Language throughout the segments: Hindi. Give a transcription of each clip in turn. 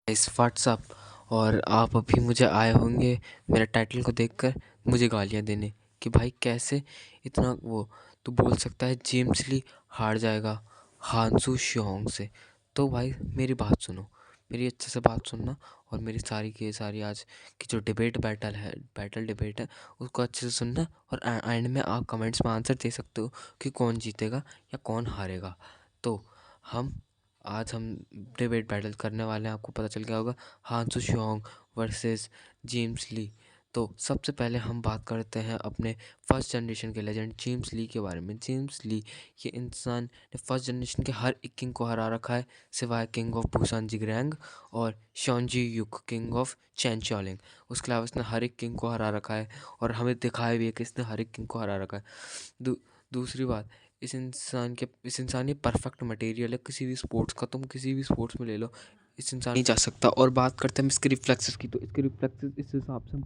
इस व्हाट्सअप और आप अभी मुझे आए होंगे मेरे टाइटल को देखकर मुझे गालियाँ देने कि भाई कैसे इतना वो तू बोल सकता है जेम्स ली हार जाएगा हांसू शियोंग से। तो भाई मेरी बात सुनो, मेरी अच्छे से बात सुनना और मेरी सारी की सारी आज की जो बैटल डिबेट है उसको अच्छे से सुनना और एंड में आप कमेंट्स में आंसर दे सकते हो कि कौन जीतेगा या कौन हारेगा। तो हम डिबेट बैटल करने वाले हैं, आपको पता चल गया होगा, हांसू शियोंग वर्सेस जेम्स ली। तो सबसे पहले हम बात करते हैं अपने फर्स्ट जनरेशन के लेजेंड जेम्स ली के बारे में। जेम्स ली ये इंसान ने फर्स्ट जनरेशन के हर एक किंग को हरा रखा है सिवाय किंग ऑफ बुसान जिग्रैंग और शॉन्जी युक किंग ऑफ चैन चॉलिंग। उसके अलावा इसने हर एक किंग को हरा रखा है और हमें दिखाया भी है कि इसने हर एक किंग को हरा रखा है। दूसरी बात, इस इंसान ये परफेक्ट मटेरियल है किसी भी स्पोर्ट्स का। तुम किसी भी स्पोर्ट्स में ले लो, इस इंसान नहीं जा सकता। और बात करते हैं इसके रिफ्लेक्सेस की, तो इसके रिफ्लेक्सेस इस हिसाब से हम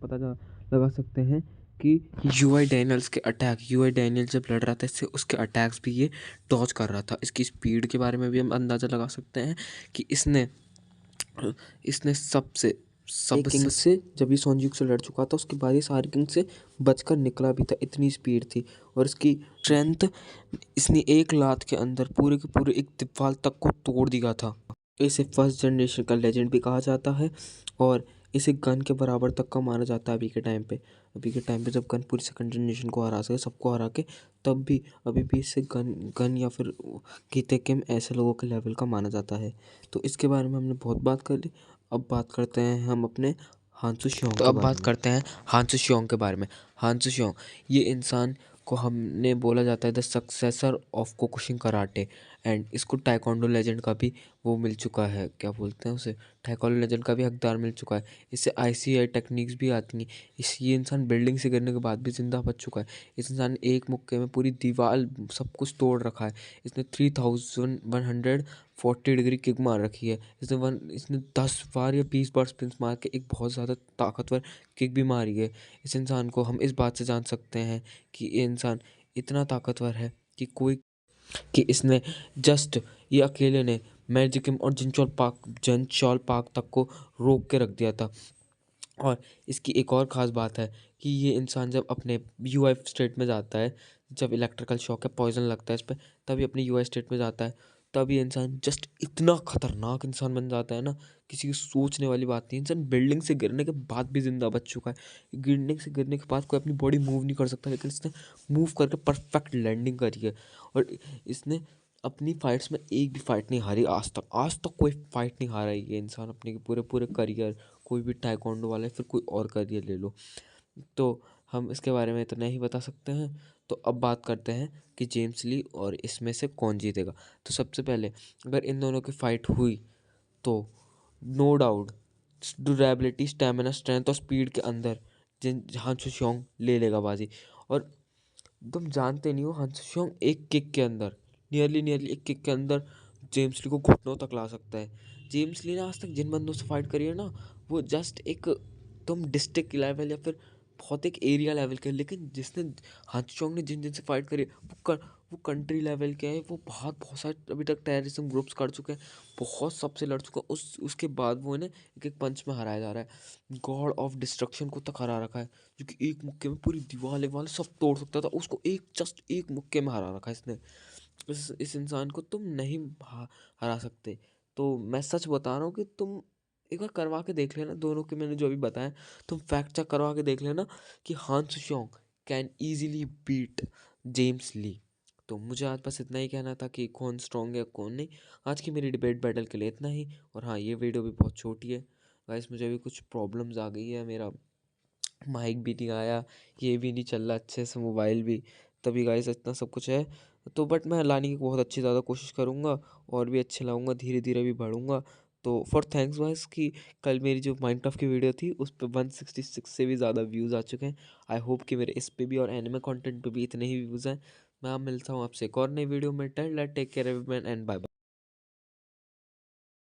लगा सकते हैं कि यूआई डैनियल्स के अटैक, यूआई डैनियल जब लड़ रहा था इससे उसके अटैक्स भी ये डॉज कर रहा था। इसकी स्पीड के बारे में भी हम अंदाज़ा लगा सकते हैं कि इसने इसने सबसे किंग से जब ये सोनजुक से लड़ चुका था उसके बाद ये सारे किंग से बचकर निकला भी था, इतनी स्पीड थी। और इसकी स्ट्रेंथ, इसने एक लात के अंदर पूरे के पूरे एक दीवार तक को तोड़ दिया था। इसे फर्स्ट जनरेशन का लेजेंड भी कहा जाता है और इसे गन के बराबर तक का माना जाता है अभी के टाइम पे जब गन पूरी सेकंड जनरेशन को हरा सके, सबको हरा के, तब भी अभी भी इसे गन या फिर कीते किम ऐसे लोगों के लेवल का माना जाता है। तो इसके बारे में हमने बहुत बात कर ली। अब बात करते हैं हम अपने हांसू शियोंग के बारे में। बात करते हैं हांसू शियोंग के बारे में। हांसू शियोंग ये इंसान को हमने बोला जाता है the successor of Kyokushin karate, and इसको टाइकोंडो लेजेंड का भी वो मिल चुका है, क्या बोलते हैं उसे, टाइकोंडो लेजेंड का भी हकदार मिल चुका है। इससे आईसीआई टेक्निक्स भी आती हैं। ये इंसान बिल्डिंग से गिरने के बाद भी जिंदा बच चुका है। इस इंसान ने एक मुक्के में पूरी दीवार सब कुछ तोड़ रखा है। इसने 3140 डिग्री किक मार रखी है। इसने 10 बार या 20 बार स्पिन मार के एक बहुत ज़्यादा ताकतवर किक भी मारी है। इस इंसान को हम इस बात से जान सकते हैं कि ये इंसान इतना ताकतवर है कि इसने ये अकेले ने मैजिकिम और जिनचोल पाक तक को रोक के रख दिया था। और इसकी एक और ख़ास बात है कि ये इंसान जब अपने यूआई स्टेट में जाता है, जब इलेक्ट्रिकल शॉक या पॉइजन लगता है इस पे, तभी अपनी यूआई स्टेट में जाता है, तब ये इंसान जस्ट इतना खतरनाक इंसान बन जाता है ना, किसी की सोचने वाली बात नहीं। इंसान बिल्डिंग से गिरने के बाद भी जिंदा बच चुका है। गिरने के बाद कोई अपनी बॉडी मूव नहीं कर सकता, लेकिन इसने मूव करके परफेक्ट लैंडिंग करी है। और इसने अपनी फाइट्स में एक भी फाइट नहीं हारी आज तक कोई फाइट नहीं हारा है ये इंसान अपने पूरे पूरे करियर, कोई भी टाइकोंडो वाला है फिर कोई और करियर ले लो। तो हम इसके बारे में इतना ही बता सकते हैं। तो अब बात करते हैं कि जेम्स ली और इसमें से कौन जीतेगा। तो सबसे पहले अगर इन दोनों की फाइट हुई तो no doubt durability, stamina, strength और स्पीड के अंदर हांसू शियोंग ले लेगा बाजी। और तुम जानते नहीं हो, हांसू शियोंग एक किक के अंदर नियरली एक किक के अंदर जेम्स ली को घुटनों तक ला सकता है। जेम्स ली ने आज तक जिन बंदों से फाइट करी है ना, वो जस्ट एक तुम डिस्ट्रिक्ट लेवल या फिर बहुत एक एरिया लेवल के, लेकिन जिसने हांसू शियोंग ने जिन जिन से फाइट करी है वो कंट्री लेवल के हैं। वो बहुत सारे अभी तक टेररिज्म ग्रुप्स कर चुके हैं, बहुत सबसे लड़ चुका है। उसके बाद वो इन्हें एक एक पंच में हराया जा रहा है। गॉड ऑफ डिस्ट्रक्शन को तक हरा रखा है, जो कि एक मुक्के में पूरी दीवार वाले सब तोड़ सकता था, उसको जस्ट एक मुक्के में हरा रखा है इसने। इस इंसान को तुम नहीं हरा सकते। तो मैं सच बता रहा हूँ कि तुम एक बार करवा के देख लेना, दोनों के मैंने जो अभी बताया तुम फैक्ट चेक करवा के देख लेना कि हांसू शियोंग कैन ईजिली बीट जेम्स ली। तो मुझे आज बस इतना ही कहना था कि कौन स्ट्रॉन्ग है कौन नहीं। आज की मेरी डिबेट बैटल के लिए इतना ही। और हाँ, ये वीडियो भी बहुत छोटी है गाइस, मुझे अभी कुछ प्रॉब्लम्स आ गई है, मेरा माइक भी नहीं आया, ये भी नहीं चल रहा अच्छे से, मोबाइल भी, तभी गाइस इतना सब कुछ है। तो बट मैं लाने की बहुत अच्छी ज़्यादा कोशिश करूँगा और भी अच्छे लाऊंगा, धीरे धीरे भी बढ़ूँगा। तो फॉर थैंक्स वाइस कि कल मेरी जो माइनक्राफ्ट की वीडियो थी उस पर 166 से भी ज़्यादा व्यूज़ आ चुके हैं। आई होप कि मेरे इस पे भी और एनिमे कंटेंट पे भी इतने ही व्यूज़ हैं। मैं अब मिलता हूँ आपसे एक और नई वीडियो में। Take care everyone and bye bye.